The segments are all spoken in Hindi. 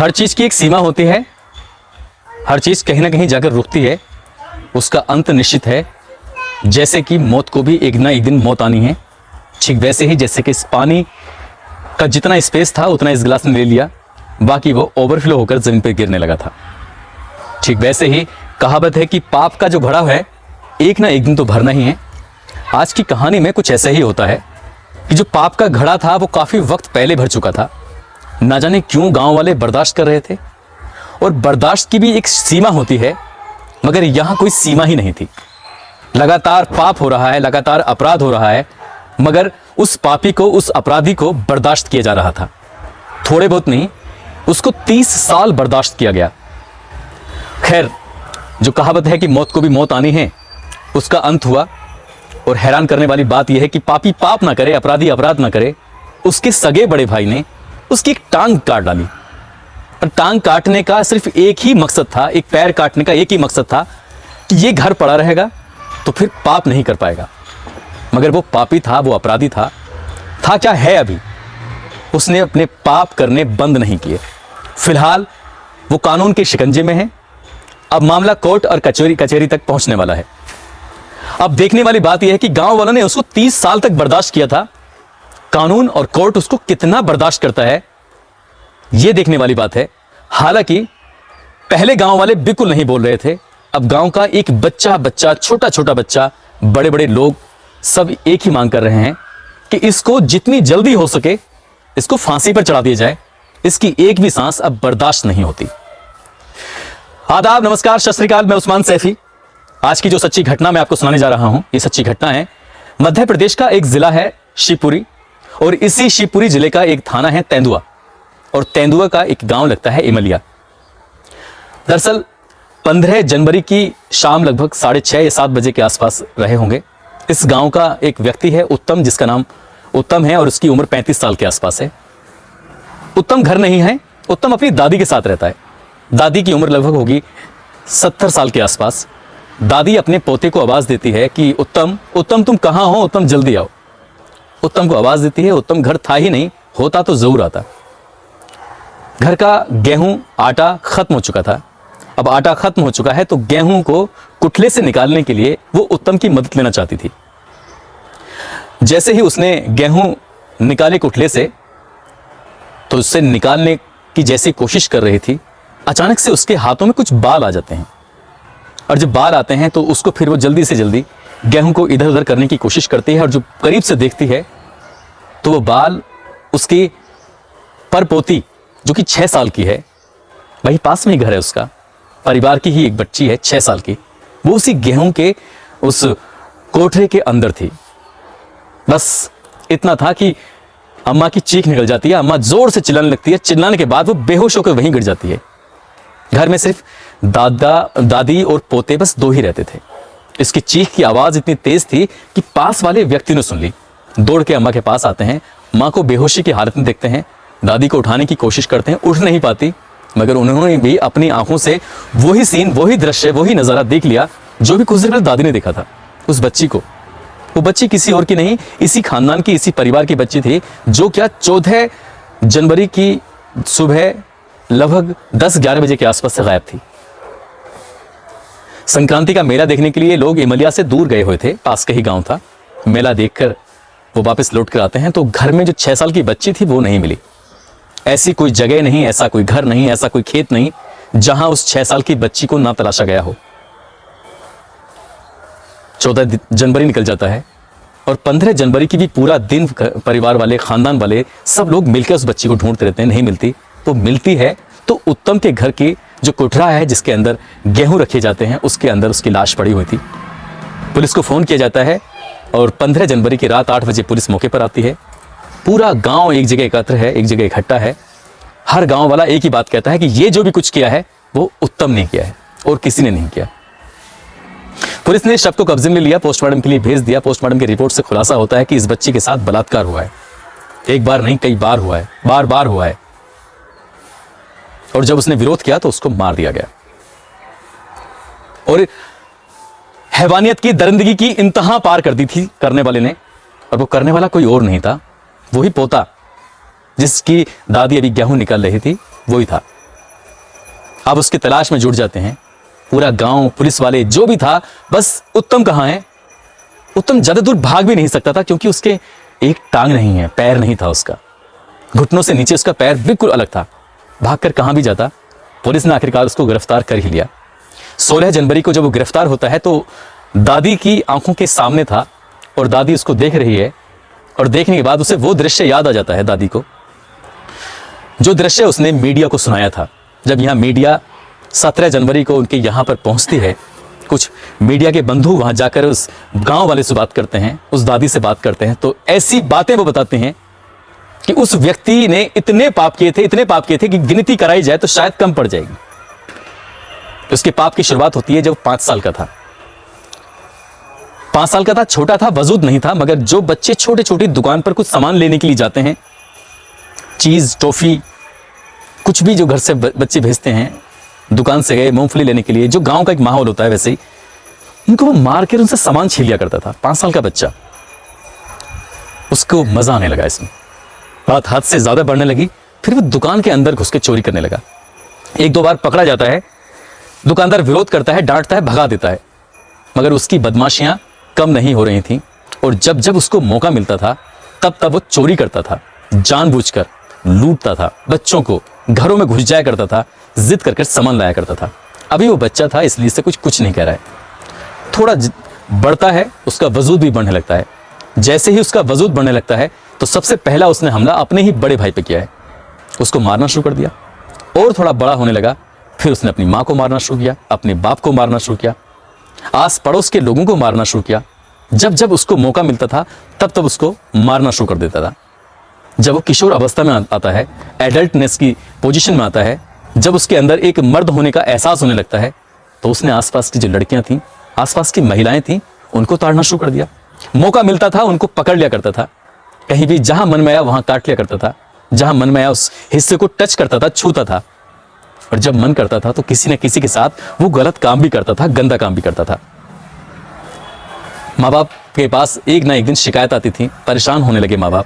हर चीज की एक सीमा होती है, हर चीज कहीं ना कहीं जाकर रुकती है, उसका अंत निश्चित है। जैसे कि मौत को भी एक ना एक दिन मौत आनी है, ठीक वैसे ही जैसे कि इस पानी का जितना स्पेस था उतना इस गिलास ने ले लिया, बाकी वो ओवरफ्लो होकर जमीन पर गिरने लगा था। ठीक वैसे ही कहावत है कि पाप का जो घड़ा है एक ना एक दिन तो भरना ही है। आज की कहानी में कुछ ऐसा ही होता है कि जो पाप का घड़ा था वो काफी वक्त पहले भर चुका था। ना जाने क्यों गांव वाले बर्दाश्त कर रहे थे, और बर्दाश्त की भी एक सीमा होती है, मगर यहां कोई सीमा ही नहीं थी। लगातार पाप हो रहा है, लगातार अपराध हो रहा है, मगर उस पापी को, उस अपराधी को बर्दाश्त किया जा रहा था। थोड़े बहुत नहीं, उसको 30 साल बर्दाश्त किया गया। खैर, जो कहावत है कि मौत को भी मौत आनी है, उसका अंत हुआ। और हैरान करने वाली बात यह है कि पापी पाप ना करे, अपराधी अपराध ना करे, उसके सगे बड़े भाई ने उसकी एक टांग काट डाली। और टांग काटने का सिर्फ एक ही मकसद था, एक पैर काटने का एक ही मकसद था कि ये घर पड़ा रहेगा तो फिर पाप नहीं कर पाएगा। मगर वो पापी था, वो अपराधी था क्या है अभी, उसने अपने पाप करने बंद नहीं किए। फिलहाल वो कानून के शिकंजे में है। अब मामला कोर्ट और कचहरी तक पहुंचने वाला है। अब देखने वाली बात यह है कि गांव वालों ने उसको 30 साल तक बर्दाश्त किया था, कानून और कोर्ट उसको कितना बर्दाश्त करता है, यह देखने वाली बात है। हालांकि पहले गांव वाले बिल्कुल नहीं बोल रहे थे, अब गांव का एक बच्चा, छोटा छोटा बच्चा, बड़े बड़े लोग सब एक ही मांग कर रहे हैं कि इसको जितनी जल्दी हो सके इसको फांसी पर चढ़ा दिया जाए। इसकी एक भी सांस अब बर्दाश्त नहीं होती। आदाब, नमस्कार, सत श्री अकाल, मैं उस्मान सैफी। आज की जो सच्ची घटना मैं आपको सुनाने जा रहा हूं, ये सच्ची घटना है मध्य प्रदेश का एक जिला है शिवपुरी, और इसी शिवपुरी जिले का एक थाना है तेंदुआ, और तेंदुआ का एक गांव लगता है इमलिया। दरअसल 15 जनवरी की शाम लगभग 6:30 या 7 बजे के आसपास रहे होंगे। इस गांव का एक व्यक्ति है उत्तम, जिसका नाम उत्तम है, और उसकी उम्र 35 साल के आसपास है। उत्तम घर नहीं है, उत्तम अपनी दादी के साथ रहता है। दादी की उम्र लगभग होगी 70 साल के आसपास। दादी अपने पोते को आवाज देती है कि उत्तम तुम कहां हो, उत्तम जल्दी आओ। उत्तम को आवाज देती है। उत्तम घर था ही नहीं, होता तो जरूर आता। घर का गेहूं आटा खत्म हो चुका था। अब आटा खत्म हो चुका है तो गेहूं को कुठले से निकालने के लिए वो उत्तम की मदद लेना चाहती थी। जैसे ही उसने गेहूं निकाले कुठले से, तो उससे निकालने की जैसी कोशिश कर रही थी, अचानक से उसके हाथों में कुछ बाल आ जाते हैं। और जब बाल आते हैं तो उसको फिर वो जल्दी से जल्दी गेहूं को इधर उधर करने की कोशिश करती है, और जो करीब से देखती है तो वो बाल उसकी परपोती, जो कि 6 साल की है, वही पास में ही घर है उसका, परिवार की ही एक बच्ची है 6 साल की, वो उसी गेहूं के उस कोठरे के अंदर थी। बस इतना था कि अम्मा की चीख निकल जाती है, अम्मा जोर से चिल्लाने लगती है। चिल्लाने के बाद वो बेहोश होकर वहीं गिर जाती है। घर में सिर्फ दादी और पोते बस 2 ही रहते थे। इसकी चीख की आवाज इतनी तेज थी कि पास वाले व्यक्ति ने सुन ली। दौड़ के अम्मा के पास आते हैं, माँ को बेहोशी की हालत में देखते हैं, दादी को उठाने की कोशिश करते हैं, उठ नहीं पाती, मगर उन्होंने भी अपनी आंखों से वही सीन, वही दृश्य, वही नजारा देख लिया जो भी कुछ देर पहले दादी ने देखा था। उस बच्ची को, वो बच्ची किसी और की नहीं, इसी खानदान की, इसी परिवार की बच्ची थी, जो क्या 14 जनवरी की सुबह लगभग 10-11 बजे के आसपास से गायब थी। संक्रांति का मेला देखने के लिए लोग इमलिया से दूर गए हुए थे, पास का ही गांव था। मेला देखकर वो वापस लौट कर आते हैं तो घर में जो 6 साल की बच्ची थी वो नहीं मिली। ऐसी कोई जगह नहीं, ऐसा कोई घर नहीं, ऐसा कोई खेत नहीं जहां उस 6 साल की बच्ची को ना तलाशा गया हो। 14 जनवरी निकल जाता है, और 15 जनवरी की भी पूरा दिन परिवार वाले, खानदान वाले सब लोग मिलकर उस बच्ची को ढूंढते रहते हैं। नहीं मिलती तो मिलती है तो उत्तम के घर की जो कोठरा है जिसके अंदर गेहूं रखे जाते हैं, उसके अंदर उसकी लाश पड़ी हुई थी। पुलिस को फोन किया जाता है, और 15 जनवरी की रात 8 बजे पुलिस मौके पर आती है। पूरा गांव एक जगह एकत्र है, एक जगह इकट्ठा है। हर गांव वाला एक ही बात कहता है कि ये जो भी कुछ किया है वो उत्तम ने किया है, और किसी ने नहीं किया। पुलिस ने शव को कब्जे में लिया, पोस्टमार्टम के लिए भेज दिया। पोस्टमार्टम की रिपोर्ट से खुलासा होता है कि इस बच्ची के साथ बलात्कार हुआ है। एक बार नहीं, कई बार हुआ है, बार बार हुआ है। और जब उसने विरोध किया तो उसको मार दिया गया। और हैवानियत की, दरिंदगी की इंतहा पार कर दी थी करने वाले ने, और वो करने वाला कोई और नहीं था, वही पोता जिसकी दादी अभी गेहूं निकाल रही थी, वही था। अब उसकी तलाश में जुट जाते हैं। पूरा गांव, पुलिस वाले, जो भी था, बस उत्तम कहाँ है। उत्तम ज्यादा दूर भाग भी नहीं सकता था क्योंकि उसके एक टांग नहीं है, पैर नहीं था उसका, घुटनों से नीचे उसका पैर बिल्कुल अलग था। भागकर कहाँ भी जाता। पुलिस ने आखिरकार उसको गिरफ्तार कर ही लिया। 16 जनवरी को जब वो गिरफ्तार होता है तो दादी की आंखों के सामने था और दादी उसको देख रही है, और देखने के बाद उसे वो दृश्य याद आ जाता है दादी को, जो दृश्य उसने मीडिया को सुनाया था। जब यहाँ मीडिया 17 जनवरी को उनके यहाँ पर पहुंचती है, कुछ मीडिया के बंधु वहां जाकर उस गांव वाले से बात करते हैं, उस दादी से बात करते हैं, तो ऐसी बातें वो बताते हैं कि उस व्यक्ति ने इतने पाप किए थे कि गिनती कराई जाए तो शायद कम पड़ जाएगी। उसके पाप की शुरुआत होती है जब 5 साल का था। 5 साल का था, छोटा था, वजूद नहीं था, मगर जो बच्चे छोटे छोटी दुकान पर कुछ सामान लेने के लिए जाते हैं, चीज, टॉफी, कुछ भी जो घर से बच्चे भेजते हैं, दुकान से गए मूंगफली लेने के लिए, जो गांव का एक माहौल होता है, वैसे ही उनको वो मार कर उनसे सामान छीन लिया करता था। 5 साल का बच्चा, उसको मजा आने लगा इसमें। बात हद से ज्यादा बढ़ने लगी। फिर वो दुकान के अंदर घुस के चोरी करने लगा। 1-2 बार पकड़ा जाता है, दुकानदार विरोध करता है, डांटता है, भगा देता है, मगर उसकी बदमाशियां कम नहीं हो रही थीं। और जब जब उसको मौका मिलता था तब तब वो चोरी करता था, जानबूझकर लूटता था, बच्चों को घरों में घुस जाया करता था, जिद करके सामान लाया करता था। अभी वो बच्चा था इसलिए से कुछ नहीं कह रहा है। थोड़ा बढ़ता है, उसका वजूद भी बढ़ने लगता है। जैसे ही उसका वजूद बढ़ने लगता है तो सबसे पहला उसने हमला अपने ही बड़े भाई पे किया है, उसको मारना शुरू कर दिया। और थोड़ा बड़ा होने लगा, फिर उसने अपनी माँ को मारना शुरू किया, अपने बाप को मारना शुरू किया, आस पड़ोस के लोगों को मारना शुरू किया। जब जब उसको मौका मिलता था तब तब उसको मारना शुरू कर देता था। जब वो किशोर अवस्था में आता है, एडल्टनेस की पोजीशन में आता है, जब उसके अंदर एक मर्द होने का एहसास होने लगता है, तो उसने आसपास की जो लड़कियां थीं, आसपास की महिलाएं थीं, उनको ताड़ना शुरू कर दिया। मौका मिलता था उनको पकड़ लिया करता था, कहीं भी जहां मन में आया वहां काट लिया करता था, जहां मन में आया उस हिस्से को टच करता था, छूता था। और जब मन करता था तो किसी न किसी के साथ वो गलत काम भी करता था, गंदा काम भी करता था। माँ बाप के पास एक ना एक दिन शिकायत आती थी, परेशान होने लगे माँ बाप,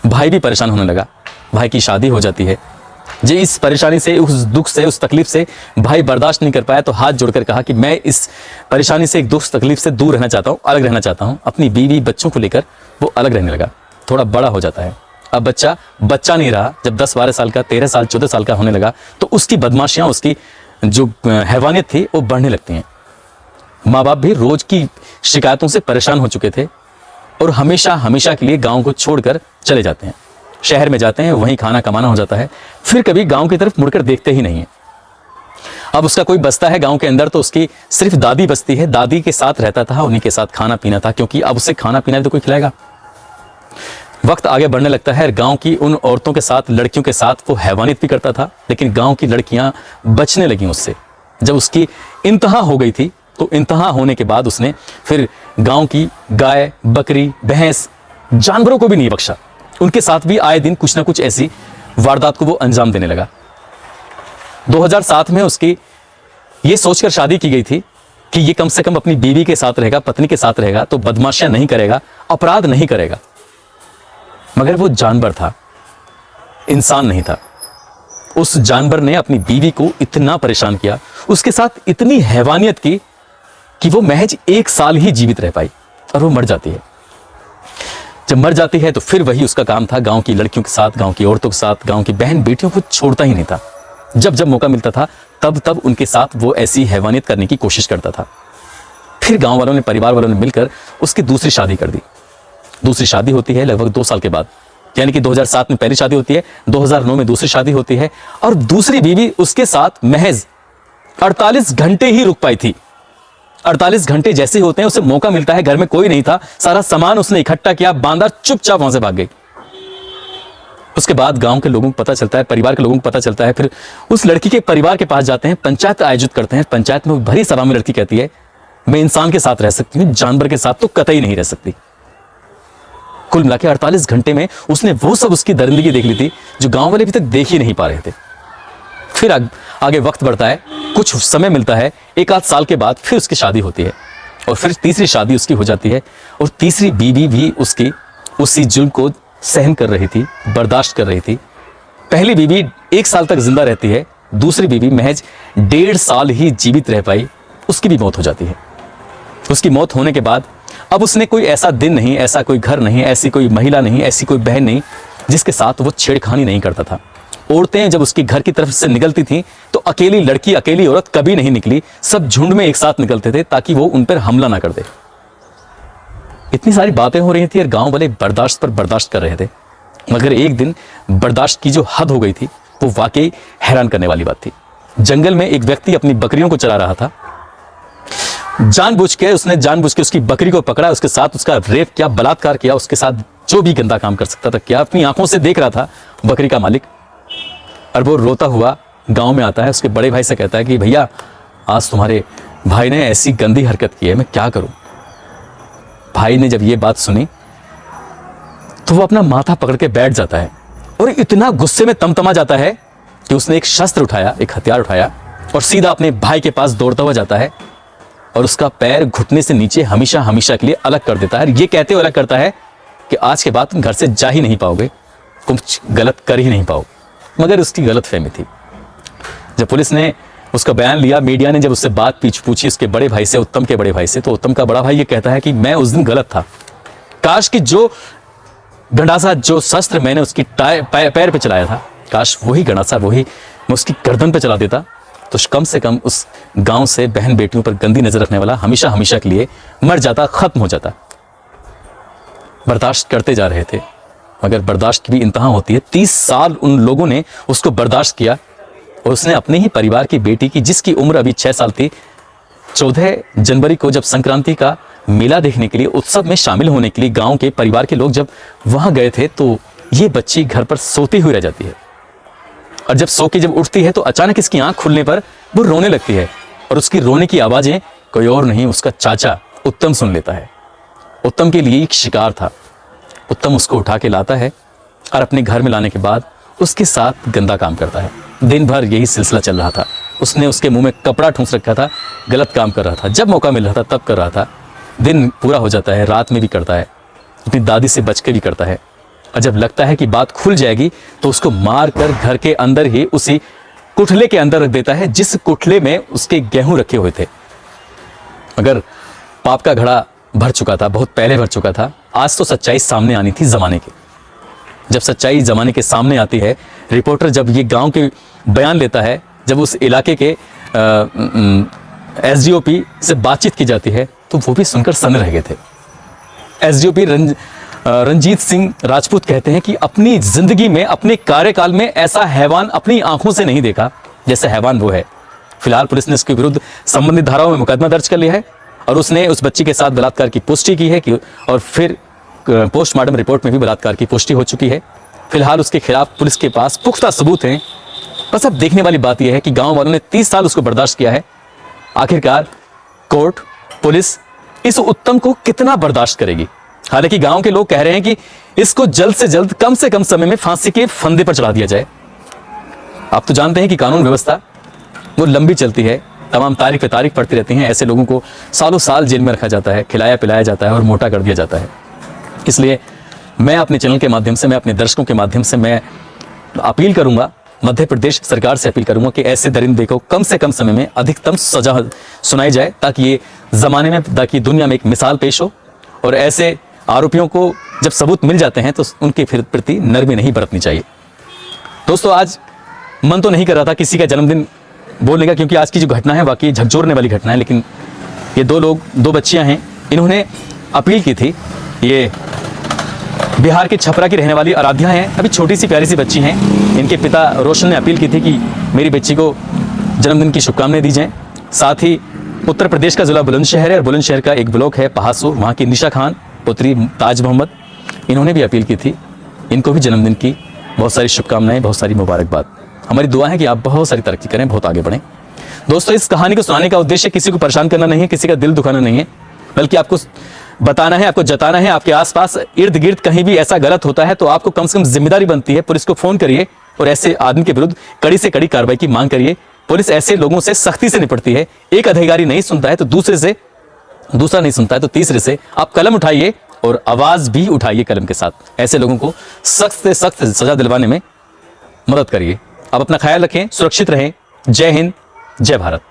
भाई भी परेशान होने लगा। भाई की शादी हो जाती है। जी, इस परेशानी से, उस दुख से, उस तकलीफ से भाई बर्दाश्त नहीं कर पाया तो हाथ जोड़कर कहा कि मैं इस परेशानी से, एक दुख तकलीफ से दूर रहना चाहता हूँ, अलग रहना चाहता हूँ। अपनी बीवी बच्चों को लेकर वो अलग रहने लगा। थोड़ा बड़ा हो जाता है, अब बच्चा नहीं रहा। जब 10-12 साल का, 13 साल, 14 साल का होने लगा तो उसकी बदमाशियां, उसकी जो हैवानियत थी वो बढ़ने लगती हैं। माँ बाप भी रोज की शिकायतों से परेशान हो चुके थे और हमेशा हमेशा के लिए गांव को छोड़कर चले जाते हैं, शहर में जाते हैं, वहीं खाना कमाना हो जाता है, फिर कभी गांव की तरफ मुड़कर देखते ही नहीं है। अब उसका कोई बसता है गांव के अंदर तो उसकी सिर्फ दादी बसती है, दादी के साथ रहता था, उन्हीं के साथ खाना पीना था, क्योंकि अब उसे खाना पीना भी तो कोई खिलाएगा। वक्त आगे बढ़ने लगता है, गांव की उन औरतों के साथ, लड़कियों के साथ वो हैवानियत भी करता था, लेकिन गांव की लड़कियां बचने लगी उससे। जब उसकी इंतहा हो गई थी तो इंतहा होने के बाद उसने फिर गांव की गाय, बकरी, भैंस, जानवरों को भी नहीं बख्शा। उनके साथ भी आए दिन कुछ ना कुछ ऐसी वारदात को वो अंजाम देने लगा। 2007 में उसकी ये सोचकर शादी की गई थी कि ये कम से कम अपनी बीवी के साथ रहेगा, पत्नी के साथ रहेगा तो बदमाशियां नहीं करेगा, अपराध नहीं करेगा। मगर वो जानवर था, इंसान नहीं था। उस जानवर ने अपनी बीवी को इतना परेशान किया, उसके साथ इतनी हैवानियत की कि वो महज 1 साल ही जीवित रह पाई और वो मर जाती है। जब मर जाती है तो फिर वही उसका काम था, गांव की लड़कियों के साथ, गांव की औरतों के साथ, गांव की बहन बेटियों को छोड़ता ही नहीं था। जब जब मौका मिलता था तब तब उनके साथ वो ऐसी हैवानियत करने की कोशिश करता था। फिर गांव वालों ने, परिवार वालों ने मिलकर उसकी दूसरी शादी कर दी। दूसरी शादी होती है लगभग 2 साल के बाद, यानी कि 2007 में पहली शादी होती है, 2009 में दूसरी शादी होती है और दूसरी बीवी उसके साथ महज 48 घंटे ही रुक पाई थी। 48 घंटे जैसे होते हैं, उसे मौका मिलता है, घर में कोई नहीं था, सारा सामान उसने इकट्ठा किया, बांधा, चुपचाप वहां से भाग गई। उसके बाद गांव के लोगों को पता चलता है, परिवार के लोगों को पता चलता है, फिर उस लड़की के परिवार के पास जाते हैं, पंचायत आयोजित करते हैं। पंचायत में भरी सभा में लड़की कहती है, मैं इंसान के साथ रह सकती हूँ, जानवर के साथ तो कतई नहीं रह सकती। कुल मिला के 48 घंटे में उसने वो सब उसकी दरिंदगी देख ली थी जो गांव वाले अभी तक देख ही नहीं पा रहे थे। फिर आगे वक्त बढ़ता है, कुछ समय मिलता है, 1-8 साल के बाद फिर उसकी शादी होती है और फिर तीसरी शादी उसकी हो जाती है और तीसरी बीवी भी उसकी उसी जुल्म को सहन कर रही थी, बर्दाश्त कर रही थी। पहली बीवी 1 साल तक जिंदा रहती है, दूसरी बीवी महज 1.5 साल ही जीवित रह पाई, उसकी भी मौत हो जाती है। उसकी मौत होने के बाद अब उसने कोई ऐसा दिन नहीं, ऐसा कोई घर नहीं, ऐसी कोई महिला नहीं, ऐसी कोई बहन नहीं जिसके साथ वो छेड़खानी नहीं करता था। औरतें जब उसकी घर की तरफ से निकलती थीं तो अकेली लड़की, अकेली औरत कभी नहीं निकली, सब झुंड में एक साथ निकलते थे ताकि वो उन पर हमला ना कर दे। इतनी सारी बातें हो रही थी और गांव वाले बर्दाश्त पर बर्दाश्त कर रहे थे, मगर एक दिन बर्दाश्त की जो हद हो गई थी वो वाकई हैरान करने वाली बात थी। जंगल में एक व्यक्ति अपनी बकरियों को चरा रहा था। जानबूझ के उसकी बकरी को पकड़ा, उसके साथ उसका रेप किया, बलात्कार किया, उसके साथ जो भी गंदा काम कर सकता था किया। अपनी आंखों से देख रहा था बकरी का मालिक। और वो रोता हुआ गांव में आता है, उसके बड़े भाई से कहता है कि भैया आज तुम्हारे भाई ने ऐसी गंदी हरकत की है, मैं क्या करूं। भाई ने जब ये बात सुनी तो वो अपना माथा पकड़ के बैठ जाता है और इतना गुस्से में तमतमा जाता है कि उसने एक शस्त्र उठाया, एक हथियार उठाया और सीधा अपने भाई के पास दौड़ता हुआ जाता है और उसका पैर घुटने से नीचे हमेशा हमेशा के लिए अलग कर देता है। ये कहते हुए अलग करता है कि आज के बाद तुम घर से जा ही नहीं पाओगे, कुछ गलत कर ही नहीं पाओगे। मगर उसकी गलत फहमी थी। जब पुलिस ने उसका बयान लिया, मीडिया ने जब उससे बात पूछी उसके बड़े भाई से, उत्तम के बड़े भाई से, तो उत्तम का बड़ा भाई ये कहता है कि मैं उस दिन गलत था। काश कि जो गंडासा, जो शस्त्र मैंने उसकी पैर पे चलाया था, काश वही गंडासा वही मैं उसकी गर्दन पे चला देता तो कम से कम उस गांव से बहन बेटियों पर गंदी नजर रखने वाला हमेशा हमेशा के लिए मर जाता, खत्म हो जाता। बर्दाश्त करते जा रहे थे, मगर बर्दाश्त की भी इंतहा होती है। 30 साल उन लोगों ने उसको बर्दाश्त किया और उसने अपने ही परिवार की बेटी की, जिसकी उम्र अभी 6 साल थी, 14 जनवरी को जब संक्रांति का मेला देखने के लिए, उत्सव में शामिल होने के लिए गांव के परिवार के लोग जब वहां गए थे तो ये बच्ची घर पर सोती हुई रह जाती है। और जब सो के जब उठती है तो अचानक इसकी आंख खुलने पर वो रोने लगती है और उसकी रोने की आवाजें कोई और नहीं, उसका चाचा उत्तम सुन लेता है। उत्तम के लिए एक शिकार था। उत्तम उसको उठा के लाता है और अपने घर में लाने के बाद उसके साथ गंदा काम करता है। दिन भर यही सिलसिला चल रहा था। उसने उसके मुंह में कपड़ा ठूंस रखा था, गलत काम कर रहा था, जब मौका मिल रहा था तब कर रहा था। दिन पूरा हो जाता है, रात में भी करता है, अपनी दादी से बच के भी करता है। और जब लगता है कि बात खुल जाएगी तो उसको मार कर घर के अंदर ही उसी कुठले के अंदर रख देता है जिस कुठले में उसके गेहूं रखे हुए थे। मगर पाप का घड़ा भर चुका था, बहुत पहले भर चुका था। आज तो सच्चाई सामने आनी थी जमाने की। जब सच्चाई जमाने के सामने आती है, रिपोर्टर जब ये गांव के बयान लेता है, जब उस इलाके के एसडीओपी से बातचीत की जाती है तो वो भी सुनकर सन्न रह गए थे। एसडीओपी रंजीत सिंह राजपूत कहते हैं कि अपनी जिंदगी में, अपने कार्यकाल में ऐसा हैवान अपनी आंखों से नहीं देखा जैसे हैवान वो है। फिलहाल पुलिस ने इसके विरुद्ध संबंधित धाराओं में मुकदमा दर्ज कर लिया है और उसने उस बच्ची के साथ बलात्कार की पुष्टि की है और फिर पोस्टमार्टम रिपोर्ट में भी बलात्कार की पुष्टि हो चुकी है। फिलहाल उसके खिलाफ पुलिस के पास पुख्ता सबूत हैं। बस अब देखने वाली बात यह है कि गांव वालों ने 30 साल उसको बर्दाश्त किया है, आखिरकार कोर्ट, पुलिस इस उत्तम को कितना बर्दाश्त करेगी। हालांकि गांव के लोग कह रहे हैं कि इसको जल्द से जल्द, कम से कम समय में फांसी के फंदे पर चढ़ा दिया जाए। आप तो जानते हैं कि कानून व्यवस्था वो लंबी चलती है, तमाम तारीख पे तारीख पड़ती रहती हैं। ऐसे लोगों को सालों साल जेल में रखा जाता है, खिलाया पिलाया जाता है और मोटा कर दिया जाता है। इसलिए मैं अपने चैनल के माध्यम से, मैं अपने दर्शकों के माध्यम से मैं अपील करूंगा, मध्य प्रदेश सरकार से अपील करूंगा कि ऐसे दरिंदे को कम से कम समय में अधिकतम सजा सुनाई जाए ताकि ये जमाने में, ताकि दुनिया में एक मिसाल पेश हो। और ऐसे आरोपियों को जब सबूत मिल जाते हैं तो उनके प्रति नरमी नहीं बरतनी चाहिए। दोस्तों, आज मन तो नहीं कर रहा था किसी का जन्मदिन बोलने का, क्योंकि आज की जो घटना है वाकई झकझोरने वाली घटना है। लेकिन ये दो बच्चियां हैं, इन्होंने अपील की थी। ये बिहार के छपरा की रहने वाली आराध्या हैं, अभी छोटी सी प्यारी सी बच्ची हैं। इनके पिता रोशन ने अपील की थी कि मेरी बच्ची को जन्मदिन की शुभकामनाएं दी जाएं। साथ ही उत्तर प्रदेश का जिला बुलंदशहर है और बुलंदशहर का एक ब्लॉक है पहासू, वहाँ की निशा खान पुत्री ताज मोहम्मद, इन्होंने भी अपील की थी। इनको भी जन्मदिन की बहुत सारी शुभकामनाएं, बहुत सारी मुबारकबाद। हमारी दुआ है कि आप बहुत सारी तरक्की करें, बहुत आगे बढ़ें। दोस्तों, इस कहानी को सुनाने का उद्देश्य किसी को परेशान करना नहीं है, किसी का दिल दुखाना नहीं है, बल्कि आपको बताना है, आपको जताना है। आपके आसपास इर्द गिर्द कहीं भी ऐसा गलत होता है तो आपको कम से कम जिम्मेदारी बनती है, पुलिस को फोन करिए और ऐसे आदमी के विरुद्ध कड़ी से कड़ी कार्रवाई की मांग करिए। पुलिस ऐसे लोगों से सख्ती से निपटती है। एक अधिकारी नहीं सुनता है तो दूसरा नहीं सुनता है तो तीसरे से आप कलम उठाइए और आवाज भी उठाइए कलम के साथ। ऐसे लोगों को सख्त से सख्त सजा दिलवाने में मदद करिए। आप अपना ख्याल रखें, सुरक्षित रहें, जय हिंद, जय भारत।